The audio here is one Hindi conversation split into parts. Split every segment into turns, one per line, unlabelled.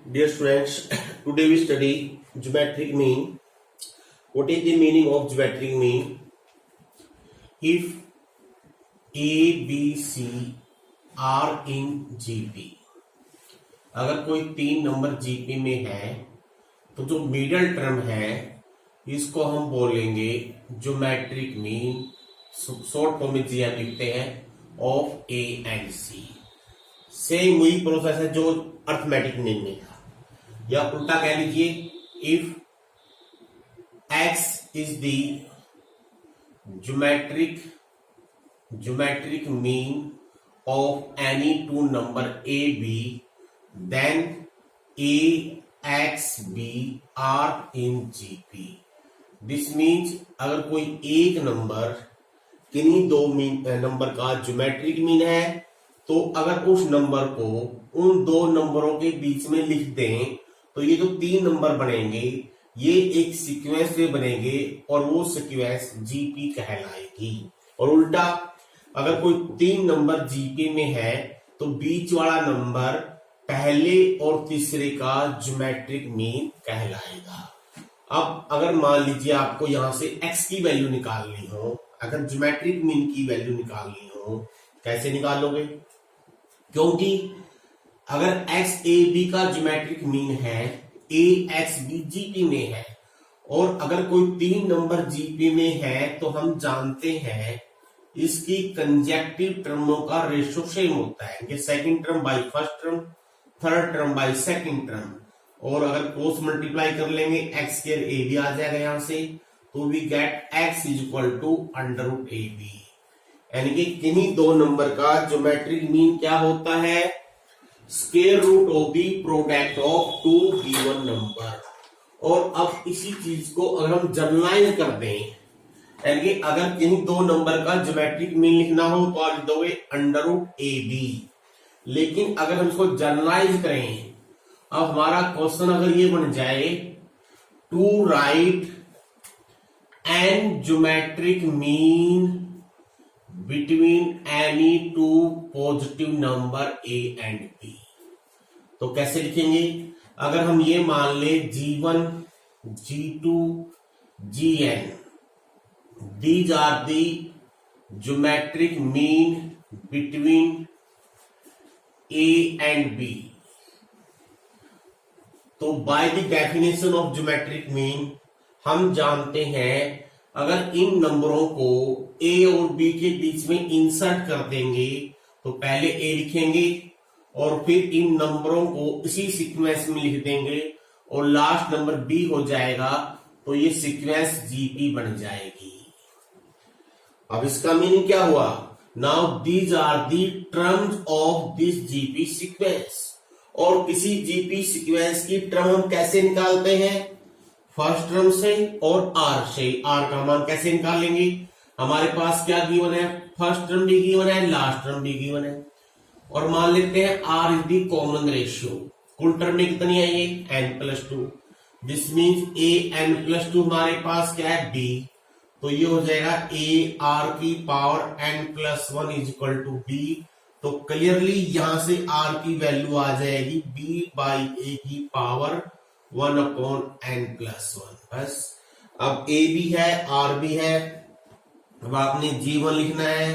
Dear students, today we study geometric mean. What is the meaning of geometric mean? If A, B, C are in GP, अगर कोई तीन नंबर GP में है तो जो मिडल टर्म है इसको हम बोलेंगे ज्योमेट्रिक मीन, शॉर्ट फॉर्म में GM लिखते हैं, of A and C। Same वही प्रोसेस है जो अर्थमेटिक मीन में था, या उल्टा कह लीजिए, if x is the geometric mean of any two number a b, then a x b are in gp। This means अगर कोई एक नंबर किन्हीं दो नंबर का ज्योमेट्रिक मीन है तो अगर उस नंबर को उन दो नंबरों के बीच में लिख दें तो ये जो तीन नंबर बनेंगे ये एक सीक्वेंस में बनेंगे और वो सीक्वेंस जीपी कहलाएगी। और उल्टा अगर कोई तीन नंबर जीपी में है तो बीच वाला नंबर पहले और तीसरे का ज्योमेट्रिक मीन कहलाएगा। अब अगर मान लीजिए आपको यहां से x की वैल्यू निकालनी हो, अगर ज्योमेट्रिक मीन की वैल्यू निकालनी हो, कैसे निकालोगे? क्योंकि अगर x a b का ज्योमेट्रिक मीन है, a x b जीपी में है, और अगर कोई तीन नंबर जीपी में है तो हम जानते हैं इसकी कंजेक्टिव टर्मों का रेशो सेम होता है, ये second term by first term, third term by second term. और अगर क्रॉस मल्टीप्लाई कर लेंगे x स्क्वायर a b आ जाएगा यहां से, तो we get x is equal to under root A B. यानी कि किन्हीं दो नंबर का ज्योमेट्रिक मीन क्या होता है? Square root of the product of two given number. और अब इसी चीज को अगर हम जनरलाइज कर दें, यानी कि अगर किन्हीं दो नंबर का ज्योमेट्रिक मीन लिखना हो तो आप लिख दोगे अंडर रूट ए बी। लेकिन अगर हम इसको जनरलाइज करें, अब हमारा क्वेश्चन अगर ये बन जाए, to write n geometric mean between any two positive number a and b, तो कैसे लिखेंगे? अगर हम ये मान ले G1, G2, Gn, these are the geometric mean between a and b, तो by the definition of geometric mean हम जानते हैं अगर इन नंबरों को a और b के बीच में इंसर्ट कर देंगे तो पहले a लिखेंगे और फिर इन नंबरों को इसी सीक्वेंस में लिख देंगे और लास्ट नंबर b हो जाएगा, तो ये सीक्वेंस जीपी बन जाएगी। अब इसका मीनिंग क्या हुआ? Now these are the terms of this GP sequence. और किसी जीपी सीक्वेंस की टर्म हम कैसे निकालते हैं? फर्स्ट टर्म से और आर से। आर का मान कैसे निकालेंगे? हमारे पास क्या गिवन है? फर्स्ट टर्म भी गिवन है, लास्ट टर्म भी गिवन है, और मान लेते हैं R is the common ratio. कुल टर्म में कितनी है? ये n+2। This means a n+2 हमारे पास क्या है? b। तो ये हो जाएगा a r की power n+1 is equal to b। तो क्लियरली यहां से r की वैल्यू आ जाएगी b बाई a की पावर 1/n+1। बस अब a भी है, r भी है। अब आपने G1 लिखना है।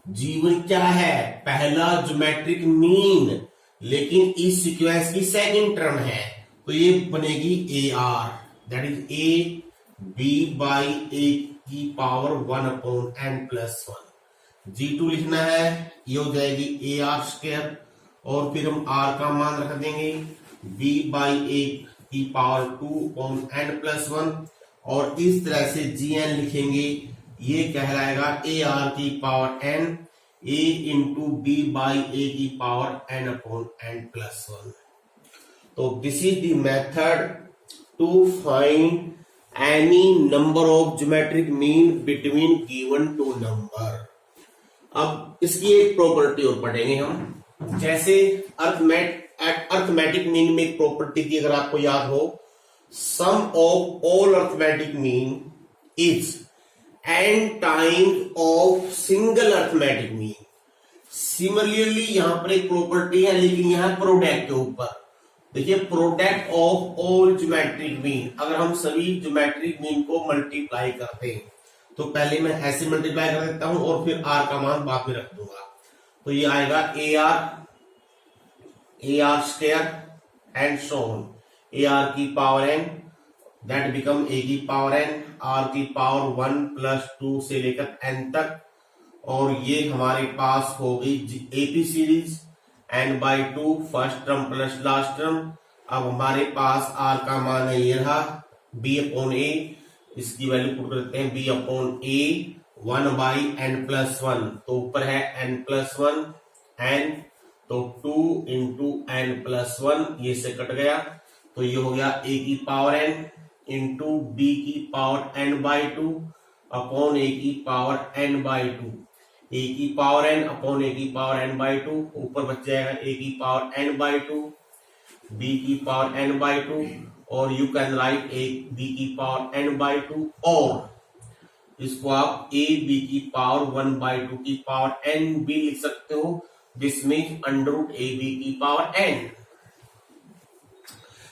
G1 क्या है? पहला ज्योमेट्रिक मीन, लेकिन इस सीक्वेंस की सेकंड टर्म है, तो ये बनेगी AR, that is a b by a की पावर 1/n+1। G2 लिखना है, ये हो जाएगी AR स्क्वायर, और फिर हम R का मान रख देंगे b बाई a की पावर 2/n+1, और इस तरह से Gn लिखेंगे, ये कहलाएगा AR की power n, a into b by a की पावर n/n+1। तो this is the method to find any number of geometric mean between given two number. अब इसकी एक प्रॉपर्टी और पढ़ेंगे हम, जैसे अर्थमेटिक मीन में एक प्रॉपर्टी थी, अगर आपको याद हो, sum of all arithmetic mean is n times of single arithmetic mean. Similarly यहां पर एक प्रॉपर्टी है, लेकिन यहां प्रोडक्ट के ऊपर, देखिए product of all geometric mean, अगर हम सभी ज्योमेट्रिक मीन को मल्टीप्लाई करते हैं तो पहले मैं ऐसे मल्टीप्लाई कर देता हूं और फिर आर का मान बाद में रख दूंगा। तो ये आएगा A R square and so on, A R की power N that become A की पावर एन, आर की पावर 1 + 2 से लेकर एन तक, और ये हमारे पास हो गई AP series n/2 first term plus last term. अब हमारे पास आर का मान है ये रहा b/a, इसकी वैल्यू पुट करते हैं b/a 1/n+1, तो ऊपर है n+1 n, तो 2 × n+1 ये से कट गया, तो ये हो गया a की पावर n इंटू b की पावर n/2 अपॉन a की पावर n/2, a की पावर n अपॉन a की पावर n/2, ऊपर बच जाएगा a की पावर n/2 b की पावर n/2, और you can write a b की पावर n/2, और इसको आप a b की पावर 1/2 की पावर n भी लिख सकते हो, दिस मीन्स √ab की पावर n।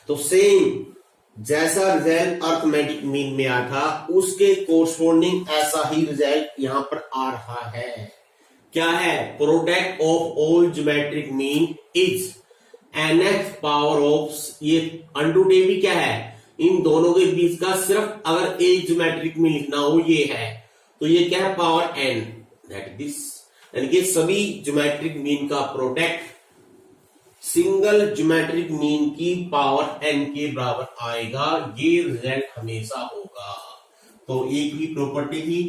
तो सेम जैसा रिजल्ट अर्थमेटिक मीन में आया था उसके कोरस्पोंडिंग ऐसा ही रिजल्ट यहां पर आ रहा है। क्या है? Product of all geometric mean is nth power of, ये √ab क्या है? इन दोनों के बीच का सिर्फ अगर एक ज्योमेट्रिक मीन लिखना हो ये है, तो ये क्या है? पावर n, दैट दिस, यानी कि सभी ज्योमेट्रिक मीन का प्रोडक्ट सिंगल ज्योमेट्रिक मीन की पावर n के बराबर आएगा, ये रिजल्ट हमेशा होगा। तो एक ही प्रॉपर्टी थी,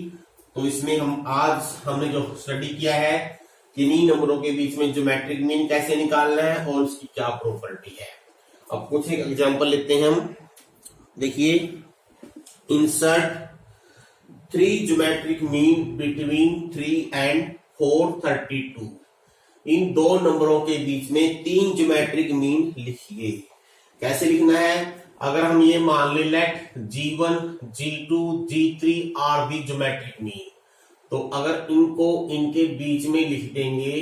तो इसमें हमने जो स्टडी किया है किन्हीं नंबरों के बीच में ज्योमेट्रिक मीन कैसे निकालना है और उसकी क्या प्रॉपर्टी है। अब कुछ एक एग्जांपल लेते हैं हम। देखिए, insert 3 geometric mean between 3 and 432, इन दो नंबरों के बीच में 3 ज्योमेट्रिक मीन लिखिए। कैसे लिखना है? अगर हम ये मान ले let G1, G2, G3 are the geometric mean, तो अगर इनको इनके बीच में लिख देंगे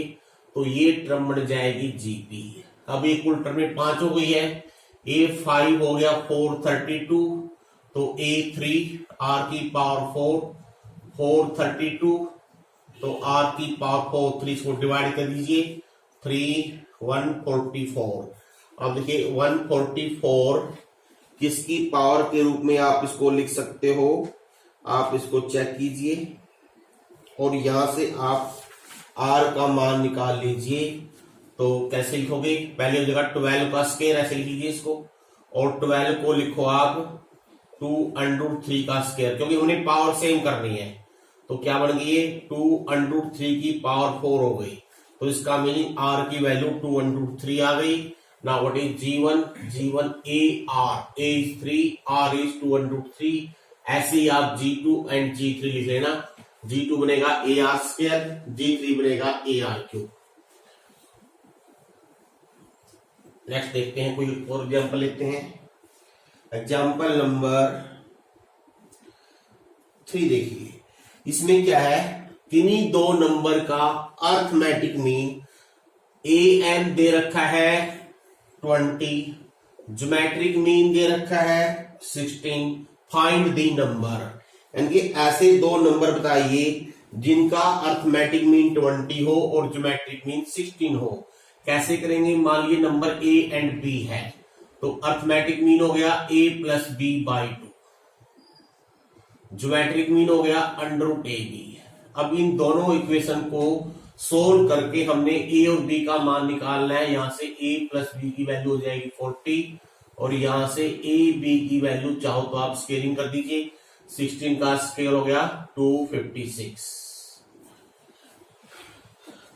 तो ये टर्म बन जाएगी GP। अब ये कुल टर्म में 5 हो गई है, A5 हो गया 432, तो A3 R की पावर 4 432, तो R की पावर 4 3 को डिवाइड कर दीजिए, 3 144। अब देखिए 144 किसकी पावर के रूप में आप इसको लिख सकते हो, आप इसको चेक कीजिए और यहां से आप R का मान निकाल लीजिए। तो कैसे लिखोगे? पहले जगह 12 का स्क्वायर ऐसे लिख लीजिए इसको, और 12 को लिखो आप 2√3 का स्क्वायर, क्योंकि उन्हें पावर सेम करनी है। तो क्या बन गई है? 2√3 की पावर 4 हो गई, तो इसका मीनिंग R की वैल्यू 2√3 आ गई। Now what is G1? G1 A is 3, R is 2√3। ऐसे ही आप G2 and G3 लिख लेना, G2 बनेगा AR², G3 बनेगा AR³। नेक्स्ट देखते हैं, कोई और एग्जाम्पल लेते हैं। एग्जाम्पल नंबर 3 देखिए, इसमें क्या है? किन्हीं दो नंबर का अर्थमेटिक मीन an दे रखा है 20, ज्योमेट्रिक मीन दे रखा है 16, फाइंड दी नंबर। यानी कि ऐसे दो नंबर बताइए जिनका अर्थमेटिक मीन 20 हो और ज्योमेट्रिक मीन 16 हो। कैसे करेंगे? मान लीजिए नंबर a एंड b है, तो अर्थमेटिक मीन हो गया a + b/2, ज्योमेट्रिक मीन हो गया √ab। अब इन दोनों इक्वेशन को सोल्व करके हमने a और b का मान निकालना है। यहां से a + b की वैल्यू हो जाएगी 40, और यहां से a b की वैल्यू चाहो तो आप स्केलिंग कर दीजिए, 16 का स्केल हो गया 256।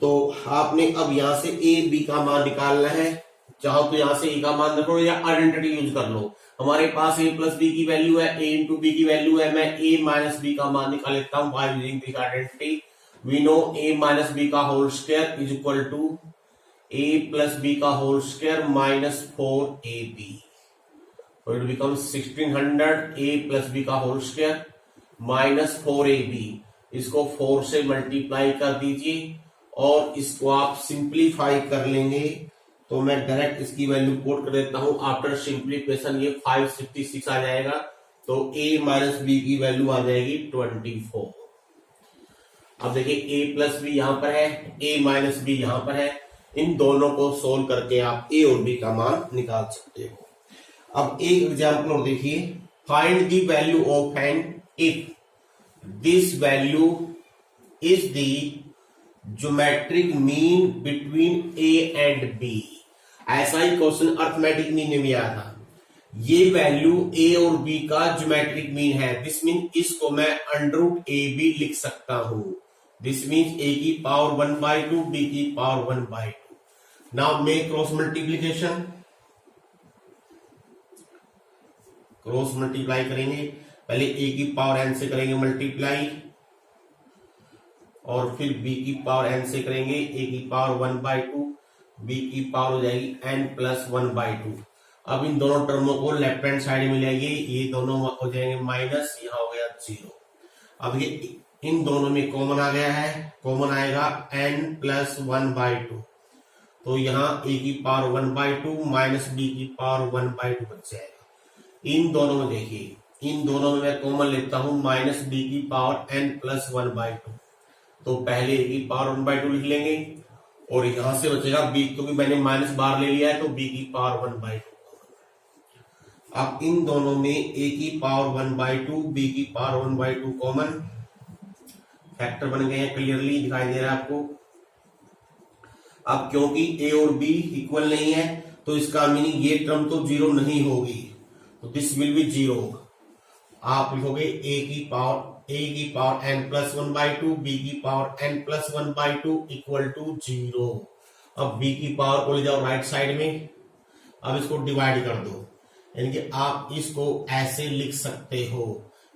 तो आपने अब यहां से a b का मान निकालना है, चाहो तो यहां से a का मान रखो या आइडेंटिटी यूज कर लो। हमारे पास a + b की वैल्यू है, a × b की वैल्यू है, मैं a - b का मान निकाल लेता हूं by using this identity. We know a - b का whole square is equal to a + b का whole square -4ab, so it becomes 1600 a + b का होल स्क्वायर -4ab। इसको 4 से मल्टीप्लाई कर दीजिए और इसको आप सिंप्लीफाई कर लेंगे तो मैं डायरेक्ट इसकी वैल्यू पुट कर देता हूं। आफ्टर सिंप्लीफिकेशन ये 566 आ जाएगा, तो a माइनस बी की वैल्यू आ जाएगी 24। अब देखिए a प्लस बी यहां पर है, a माइनस बी यहां पर है, इन दोनों को सोल्व करके आप a और b का मान निकाल सकते हो। अब एक एग्जाम्पल और देखिए, find the value of N if this value is the geometric mean between a and b। ऐसा ही क्वेश्चन अर्थमेटिक मीन में भी आया था। ये वैल्यू a और b का ज्योमेट्रिक मीन है, दिस मीन इसको मैं अंडर रूट ए बी लिख सकता हूं। दिस मीन्स a की पावर 1/2 b की power 1/2। Now make cross multiplication, cross multiply करेंगे। पहले a की पावर n से करेंगे मल्टीप्लाई, और फिर b की पावर n से करेंगे a की पावर 1/2, b की पावर हो जाएगी n प्लस 1/2। अब इन दोनों टर्मों को लेफ्ट हैंड साइड में ले आइए, ये दोनों हो जाएंगे माइनस, यहाँ हो गया 0। अब ये इन दोनों में कॉमन आ गया है, कॉमन आएगा n प्लस 1/2, तो यहाँ a की पावर 1/2 माइनस b की पावर 1/2 बच जाएगा। इन दोनों में देखिए, इन दोनों में मैं कॉमन लेता हूं माइनस b की पावर n प्लस 1/2, तो पहले a की पावर 1/2 लिख लेंगे, और यहां से बचेगा b, क्योंकि मैंने माइनस बार ले लिया है तो b की पावर 1/2। अब इन दोनों में a की पावर 1/2 b की पावर 1/2 कॉमन, फैक्टर बन गए हैं, क्लियरली दिखाई दे रहा है आपको। अब क्योंकि a और b इक्वल नहीं है, तो इसका मीनिंग ये टर्म तो 0 नहीं होगी, तो दिस विल बी 0। आप लिखोगे a की पावर n प्लस 1/2 b की power n plus 1/2 equal to 0। अब b की पावर को ले जाओ राइट साइड में, अब इसको डिवाइड कर दो, यानी कि आप इसको ऐसे लिख सकते हो,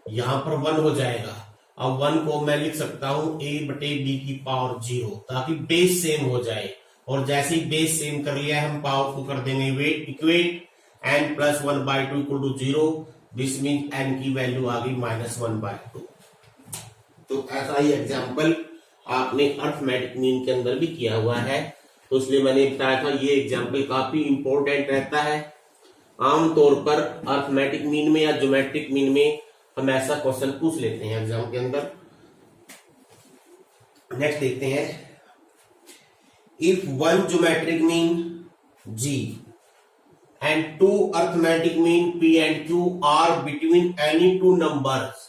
यहां पर 1 हो जाएगा। अब 1 को मैं लिख सकता हूं a बटे b की पावर 0, ताकि बेस सेम हो जाए, और जैसे ही बेस सेम कर लिया है हम पावर को कर देंगे equate, n plus 1/2 equal to 0। This mean n की वैल्यू आ गई -1/2। तो ऐसा ही एग्जाम्पल आपने अर्थमेटिक मीन के अंदर भी किया हुआ है, तो इसलिए मैंने बताया था ये एग्जाम्पल काफी इंपॉर्टेंट रहता है। आमतौर पर अर्थमेटिक मीन में या ज्योमेट्रिक मीन में हम ऐसा क्वेश्चन पूछ लेते हैं एग्जाम के अंदर। नेक्स्ट देखते हैं, if one geometric mean g and two arithmetic mean p and q are between any two numbers,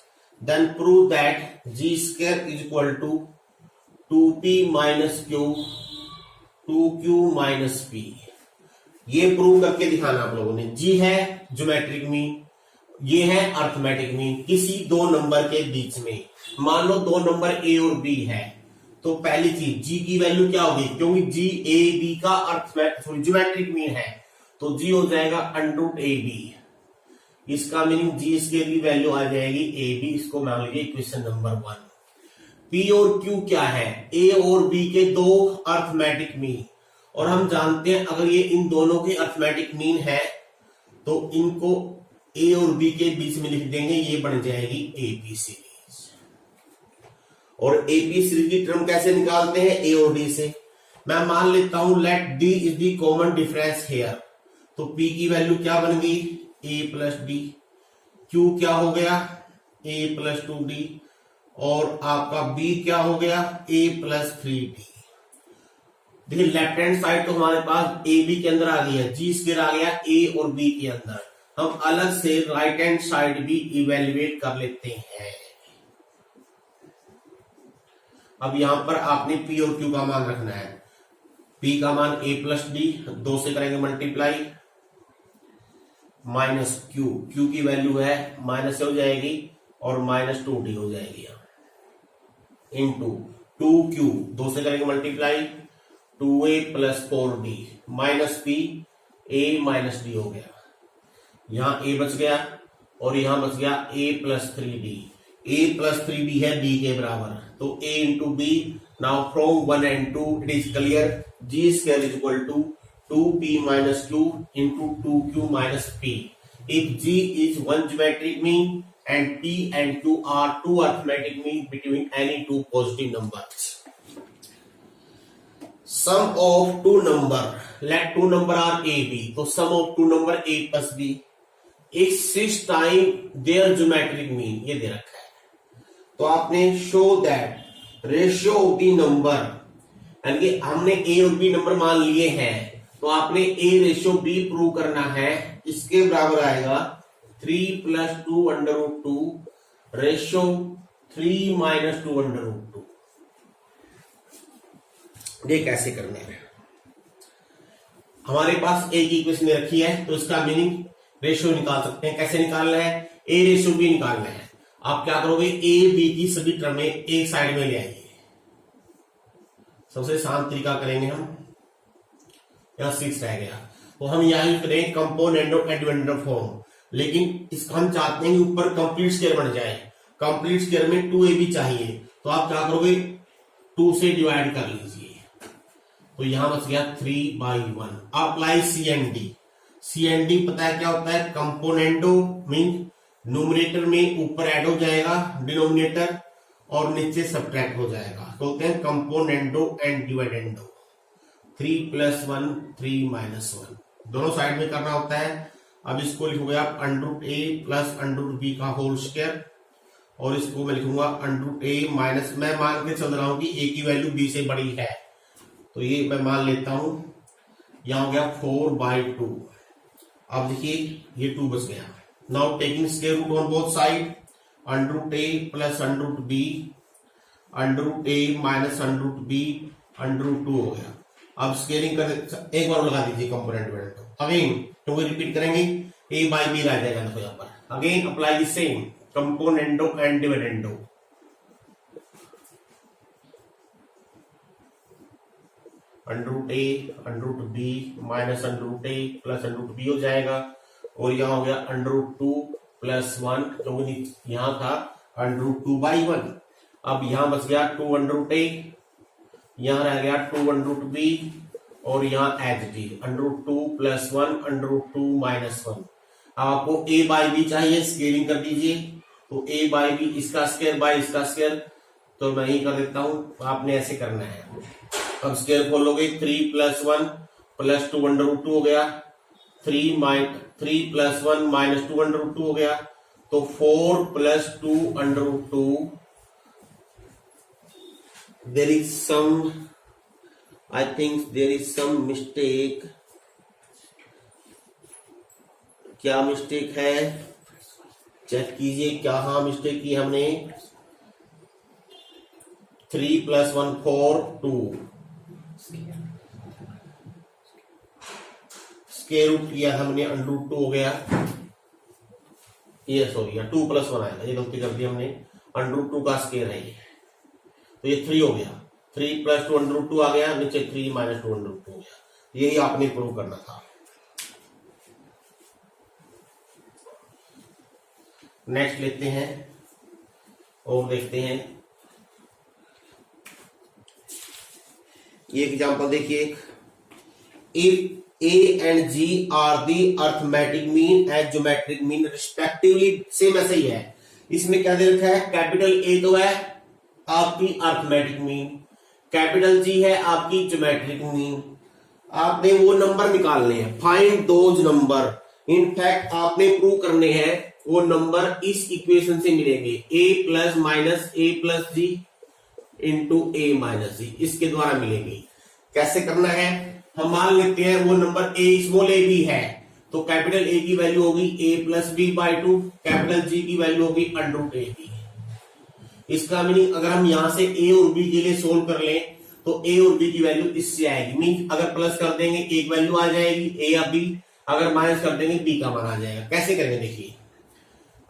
then prove that g square is equal to 2p minus q 2q minus p। ये प्रूव करके दिखाना आप लोगों ने। g है ज्योमेट्रिक मीन, ये है अर्थमेटिक मीन, किसी दो नंबर के बीच में। मान लो दो नंबर a और b है, तो पहली चीज g की वैल्यू क्या होगी, क्योंकि g a b का ज्योमेट्रिक मीन है, तो g हो जाएगा √ab। इसका मीनिंग g स्क्वायर की वैल्यू आ जाएगी ab, इसको मान लीजिए इक्वेशन नंबर 1। p और q क्या है, a और b के दो अर्थमेटिक मीन, और हम जानते हैं अगर ये इन दोनों के अर्थमेटिक मीन है तो इनको a और b के बीच में लिख देंगे, ये बन जाएगी AP सीरीज। और AP सीरीज की टर्म कैसे निकालते हैं, a और d से। मैं मान लेता हूं let d is the common difference here, तो p की वैल्यू क्या बन गई a प्लस डी, q क्या हो गया a प्लस 2d, और आपका b क्या हो गया a प्लस 3d। देखिए लेफ्ट हैंड साइड तो हमारे पास ए बी के अंदर आ गई है, जी स्क्वायर आ गया ए और बी के अंदर। हम अलग से राइट हैंड साइड भी इवेल्युएट कर लेते हैं। अब यहां पर आपने पी और क्यू का मान रखना है। पी का मान a प्लस डी, 2 से करेंगे मल्टीप्लाई, माइनस क्यू, क्यू की वैल्यू है माइनस से हो जाएगी और -2d हो जाएगी, इंटू 2q, 2 से करेंगे multiply, 2a plus 4d minus p, a minus D हो गया। यहां a बच गया और यहां बच गया a plus 3d। a plus 3d है b के बराबर, तो a into B. Now from 1 and 2 it is clear, g square is equal to 2p minus q into 2q minus p. If g is one geometric mean and p and q are two arithmetic mean between any two positive numbers. sum of two number, let two number are a b, तो sum of two number a plus b is 6 times their geometric mean, ये दे रखा है। तो आपने show that ratio of the number, यानी कि हमने a और b नंबर मान लिए हैं, तो आपने a रेशियो b प्रूव करना है। इसके बराबर आएगा 3 + 2 √2 रेशियो 3 - 2 √2। ये कैसे करना है? हमारे पास एक इक्वेशन रखी है, तो इसका मीनिंग रेशियो निकाल सकते हैं। कैसे निकालना है? ए रेशियो बी निकालना है। आप क्या करोगे? ए बी की सभी टर्में एक साइड में ले आएंगे। सबसे आसान तरीका करेंगे हम, यहां 6 रह गया, तो हम यहां करें कंपोनेंट ऑफ डिविडेंड फॉर्म, लेकिन इसका हम चाहते हैं कि ऊपर कंप्लीट स्क्वायर बन जाए। कंप्लीट स्क्वायर में 2ab चाहिए, तो आप क्या करोगे? 2 से डिवाइड कर लीजिए, तो यहां बच गया 3/1। Apply C&D. सीएनडी पता है क्या होता है? कंपोनेंटो मीन न्यूमरेटर में ऊपर ऐड हो जाएगा डिनोमिनेटर और नीचे सब्ट्रैक्ट हो जाएगा, तो होते हैं कंपोनेंटो एंड डिविडेंडो। 3 + 1 3 - 1 दोनों साइड में करना होता है। अब इसको लिखोगे आप √a + √b का होल स्क्वायर, और इसको मैं लिखूंगा √a माइनस, मैं मान के चल रहा हूं कि a की वैल्यू b से बड़ी है, तो ये मैं मान लेता हूं। यहां हो गया 4/2। अब देखिए ये 2 बच गया। Now taking square root on both side, √a + √b, √a - √b, √2 हो गया। अब स्केलिंग कर एक बार लगा दीजिए कंपोनेंट डिविडेंड, अगेन क्योंकि रिपीट करेंगे a/b रह जाएगा। देखो यहाँ पर again apply the same कंपोनेंटो and dividendo. √a √b minus √a + √b हो जाएगा, और यहाँ हो गया √2 + 1, क्योंकि यहाँ था √2/1। अब यहाँ बच गया 2 √a, यहाँ रह गया 2 √b, और यहाँ एज टी √2 + 1 √2 - 1। आपको a/b चाहिए, स्केलिंग कर दीजिए, तो a/b इसका स्क्वायर बाय इसका स्क्वायर, तो मैं ही कर देता हूं। आपने ऐसे करना है। अब स्क्वायर खोलोगे 3 + 1 + 2 √2 हो गया, 3 + 1 - 2 √2 हो गया, तो 4 + 2 √2। There is some, I think there is some mistake. क्या मिस्टेक है? चेक कीजिए क्या। हाँ मिस्टेक की हमने। 3 + 1 4 2, स्क्वायर रूट किया हमने, √2 हो गया। ये सॉरी 2 + 1 आएगा, ये गलती कर दी हमने, √2 का स्क्वायर है ये, तो ये 3 हो गया। 3 + 2 √2 आ गया, नीचे 3 - 2 √2 हो गया। यही आपने प्रूव करना था। नेक्स्ट लेते हैं और देखते हैं ये एग्जांपल देखिए। If a and g are the arithmetic mean and geometric mean respectively, same ऐसा ही है। इसमें क्या दे रखा है? कैपिटल A तो है आपकी अर्थमेटिक मीन, कैपिटल G है आपकी ज्योमेट्रिक मीन। आपने वो नंबर निकालने हैं, फाइंड दोज नंबर। इनफैक्ट आपने प्रूव करने हैं वो नंबर इस इक्वेशन से मिलेंगे, a + -a + g × a - g, इसके द्वारा मिलेंगे। कैसे करना है? हम मान लेते हैं वो नंबर a b है, तो कैपिटल A की वैल्यू होगी a + b/2, कैपिटल G की वैल्यू होगी √ab। इसका मीनिंग अगर हम यहां से a और b के लिए सोल्व कर लें, तो a और b की वैल्यू इससे आएगी। मीन अगर प्लस कर देंगे एक वैल्यू आ जाएगी a या b, अगर माइनस कर देंगे b का मान आ जाएगा। कैसे करेंगे देखिए।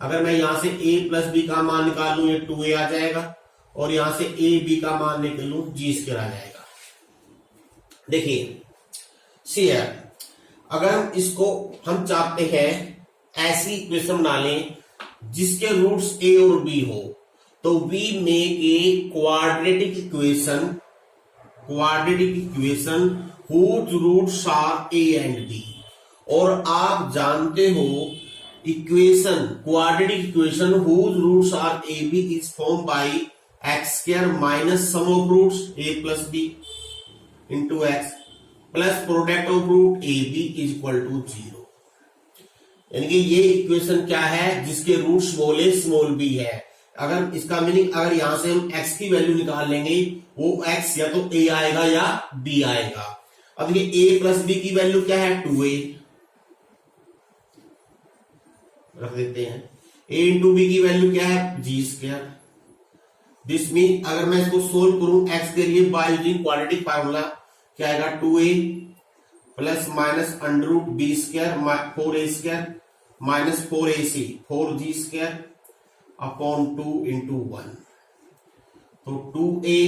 अगर मैं यहां से a + b का मान निकालूं, ये 2a आ जाएगा, और यहां से a b का मान निकालूं, g² आ जाएगा। देखिए सी है, अगर इसको हम चाहते हैं ऐसी इक्वेशन बना लें जिसके रूट्स a और b हो, तो we make a quadratic equation whose roots are a and b। और आप जानते हो equation, quadratic equation whose roots are a b is form by x² - sum of roots a + b। Into X plus product of root A B is equal to 0। यानी कि ये इक्वेशन क्या है, जिसके root small A small B है। अगर इसका मीनिंग अगर यहां से हम x की वैल्यू निकाल लेंगे, वो x या तो a आएगा या b आएगा। अब ये a प्लस बी की वैल्यू क्या है 2a, रख देते हैं। a इंटू बी की वैल्यू क्या है जी स्क्वायर। दिस मीन अगर मैं इसको सोल्व करूं x के लिए बाय यूजिंग क्वाड्रेटिक फार्मूला, क्या आएगा 2a plus minus under root B square 4a square minus 4ac 4g square upon 2 into 1। तो 2a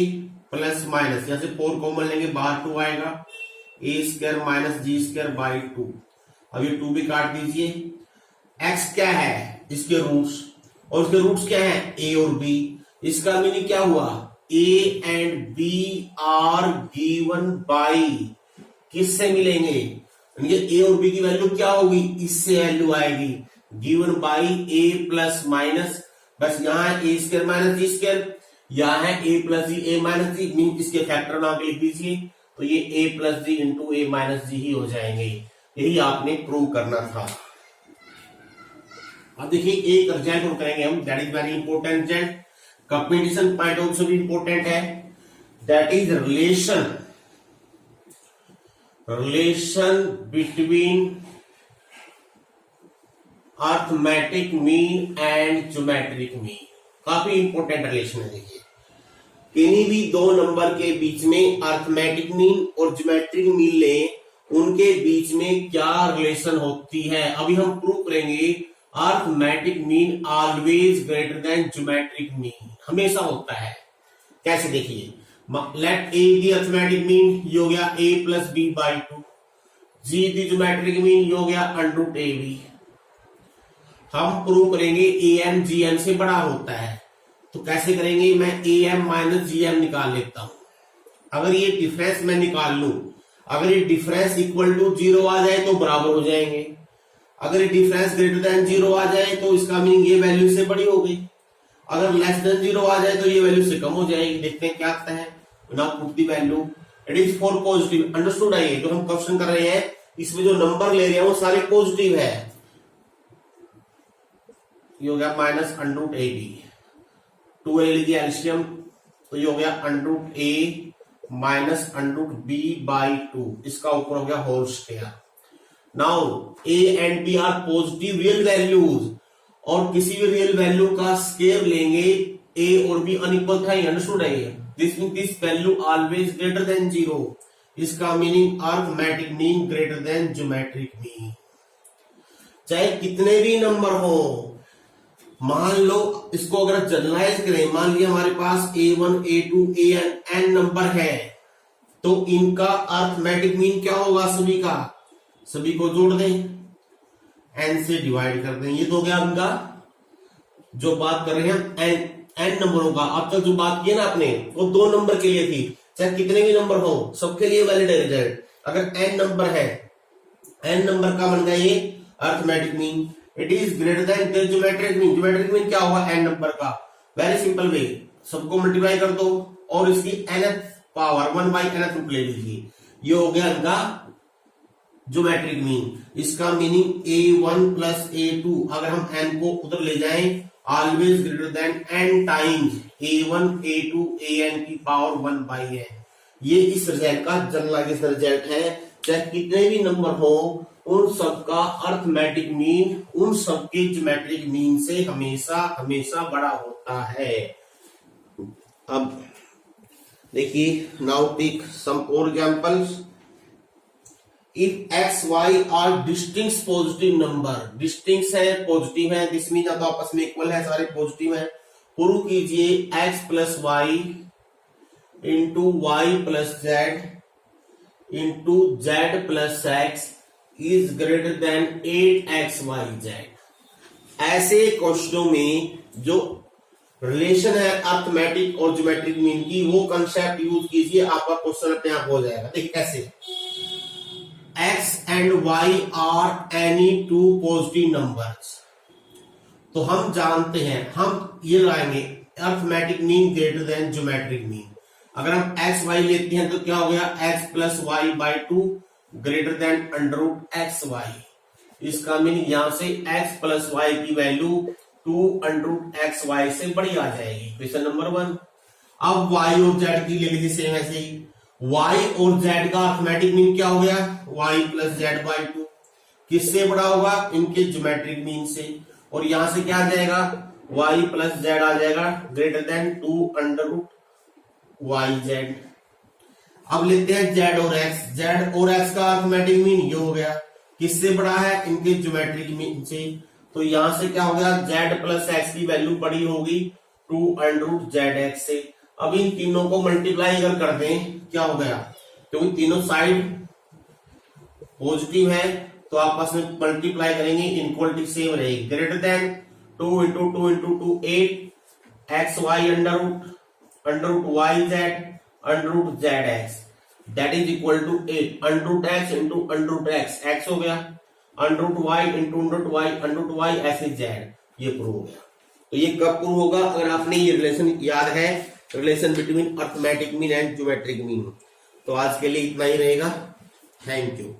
प्लस माइनस, यहां से 4 कॉमन लेंगे, बाहर 2 आएगा, a square minus G square by 2। अब ये 2 भी काट दीजिए। x क्या है, इसके रूट्स, और इसके रूट्स क्या है a और b। इसका मीनिंग क्या हुआ, a and b are given by, किससे मिलेंगे, a और b की वैल्यू क्या होगी, इससे वैल्यू आएगी, given by a plus minus, बस यहाँ है a square minus G square, यहाँ है a plus G a minus G, mean इसके फैक्टर ना लिख दीजिए, तो ये a plus G into a minus G ही हो जाएंगे। यही आपने प्रूव करना था। अब देखिए एक रिजल्ट और करेंगे हम, that is very important result, competition point of view भी इंपॉर्टेंट है। That is relation between arithmetic mean and geometric mean. काफी इंपॉर्टेंट रिलेशन है। देखिए किन्हीं भी दो नंबर के बीच में अर्थमेटिक मीन और ज्योमेट्रिक मीन लें, उनके बीच में क्या रिलेशन होती है। अभी हम प्रूव करेंगे arithmetic mean always greater than geometric mean, हमेशा होता है। कैसे, देखिए let A the arithmetic mean, ये हो गया a plus B by 2, G the geometric mean, ये हो गया अंडर रूट ए बी। हम प्रूव करेंगे ए एम जी एम से बड़ा होता है, तो कैसे करेंगे, मैं A M minus G M निकाल लेता हूं। अगर ये डिफरेंस मैं निकाल लूं, अगर ये डिफरेंस इक्वल टू 0 आ जाए तो बराबर हो जाएंगे, अगर ये डिफरेंस ग्रेटर देन 0 आ जाए तो इसका मीनिंग ये वैल्यू से बड़ी हो गई, अगर लेस देन 0 आ जाए तो ये वैल्यू से कम हो जाएगी। देखते हैं क्या आता है। Now put the value, it is for positive. Understood है, ये जो हम क्वेश्चन कर रहे हैं इसमें जो नंबर ले रहे हैं वो सारे पॉजिटिव है। ये हो गया माइनस अंडर रूट ए बी, 2a लीजिए एलसीएम, तो ये हो गया under root a minus under root b by 2, इसका ऊपर हो गया whole square. Now a and b are positive real values, और किसी भी रियल वैल्यू का स्क्वायर लेंगे a और b अनइक्वल था, अंडरस्टूड है ये। This mean this value always greater than 0, इसका meaning arithmetic mean greater than geometric mean. चाहे कितने भी नंबर हो, मान लो इसको अगर जनरलाइज करें, मान लिया हमारे पास a1 a2 an नंबर है, तो इनका अर्थमेटिक मीन क्या होगा, सभी को जोड़ दें, n से डिवाइड कर दें। ये तो हो गया उनका, जो बात कर रहे हैं n नंबरों का। अब तक जो बात की है ना आपने, वो 2 नंबर के लिए थी, चाहे कितने भी नंबर हो सबके लिए वैलिड है रिजल्ट। अगर n नंबर है, n नंबर का बन गया ये arithmetic mean, it is greater than geometric mean. Geometric mean क्या होगा, n नंबर का। वेरी सिंपल वे, सबको मल्टीप्लाई कर दो और इसकी nth power 1 by nth root ले लीजिए, ये हो गया इनका ज्योमेट्रिक मीन। इसका मीनिंग a1 प्लस a2, अगर हम n को उधर ले जाएं, always greater than n times a1 a2 an की पावर 1 बाई n। ये इस रिजल्ट का जनरलाइजेशन रिजल्ट है। चाहे कितने भी नंबर हो, उन सबका अर्थमेटिक मीन उन सबके ज्योमेट्रिक मीन से हमेशा हमेशा बड़ा होता है। अब देखिए, नाउ टेक सम और examples. If x y are distinct positive number, distinct है, पॉजिटिव है, दिस मीन तो आपस में इक्वल है, सारे पॉजिटिव है। प्रूव कीजिए x plus y into y plus z into z plus x is greater than 8xyz। ऐसे क्वेश्चनों में जो रिलेशन है अर्थमेटिक और ज्योमेट्रिक मीन की, वो कंसेप्ट यूज कीजिए, आपका क्वेश्चन अपने आप हो जाएगा। देखिए कैसे, x and y are any 2 positive numbers, तो हम जानते हैं, हम ये लाएंगे arithmetic mean greater than geometric mean. अगर हम एक्स वाई लेते हैं तो क्या हो गया, x plus y by 2 greater than under root x y. इसका मीनिंग यहां से एक्स प्लस वाई की value 2 under root x y से बड़ी आ जाएगी, क्वेश्चन नंबर 1। अब y और z की ले लीजिए सेम ऐसे ही, y और z का अर्थमेटिक मीन क्या हो गया, y प्लस जेड बाई 2। किससे बड़ा होगा, इनके ज्योमेट्रिक मीन से। और यहां से क्या आ जाएगा, y प्लस जेड आ जाएगा greater than 2 under root y z. अब लेते हैं z और x, z और x का अर्थमेटिक मीन ये हो गया, किससे बड़ा है, इनके ज्योमेट्रिक मीन से। तो यहां से क्या हो गया, z प्लस एक्स की वैल्यू बड़ी होगी 2 अंडर रूट जेड एक्स से। अब इन तीनों को मल्टीप्लाई अगर कर दें क्या हो गया, क्योंकि तीनों साइड पॉजिटिव है तो आपस में मल्टीप्लाई करेंगे, इनक्वलिटी सेम रहेगी, greater than 2 into 2 into 2 8 x Y under root y Z under root Z x that is equal to 8 under root x into under root x, x हो गया, under root Y into under root Y ऐसे जेड, ये प्रूव हो गया। तो ये कब प्रूव होगा, अगर आपने ये रिलेशन याद है, relation between arithmetic mean and geometric mean. तो आज के लिए इतना ही रहेगा, थैंक यू।